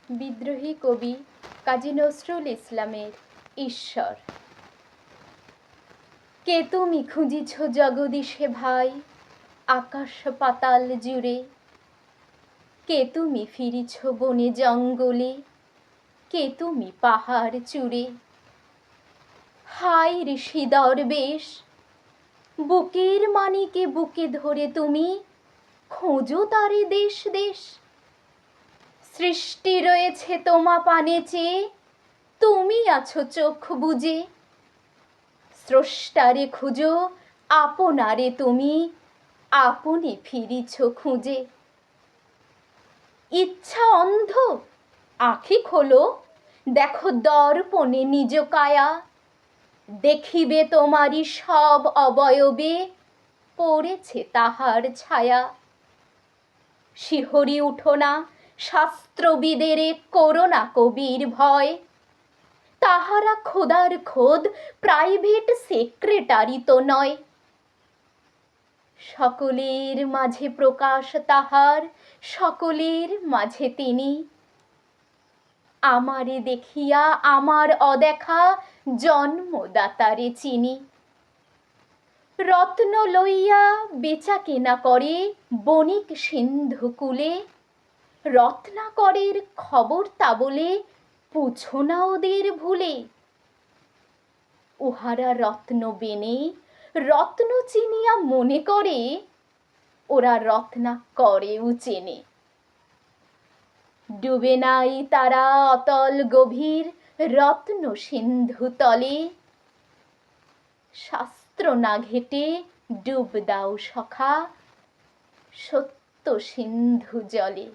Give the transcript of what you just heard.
বিদ্রোহী কবি কাজী নজরুল ইসলামের ঈশ্বর। কে তুমি খুঁজিছ জগদীশে ভাই আকাশ পাতাল জুড়ে, কে তুমি ফিরিছ বনে জঙ্গলে, কে তুমি পাহাড় চূড়ে। হায় ঋষি দরবেশ, বুকের মানিকে বুকে ধরে তুমি খোঁজো তারে দেশ দেশ। সৃষ্টি রয়েছে তোমা পানে চেয়ে, তুমি আছো চোখ বুজে। স্রষ্টারে খুঁজো আপনারে তুমি, আপনি ফিরিছ খুঁজে। ইচ্ছা অন্ধ, আঁখি খোলো, দেখো দর্পণে নিজ কায়া। দেখিবে তোমারই সব অবয়বে পড়েছে তাহার ছায়া। শিহরি উঠো না, শাস্ত্রবিদেরে করো না কবির ভয়। তাহারা খোদার খোদ প্রাইভেট সেক্রেটারি তো নয়। সকলের মাঝে প্রকাশ তাহার, সকলের মাঝে তিনি। আমারে দেখিয়া আমার অদেখা জন্মদাতারে চিনি। রত্ন লইয়া বেচা কেনা করে বণিক সিন্ধু কূলে। রত্নাকরের খবর তা বলে পুছো না ওদের ভুলে। উহারা রত্ন বেনে রত্ন চিনিয়া মনে করে, ওরা রত্নাকরেও চেনে। ডুবে নাই তারা অতল গভীর রত্ন সিন্ধু তলে। শাস্ত্র না ঘেটে ডুব দাও সখা সত্য সিন্ধু জলে।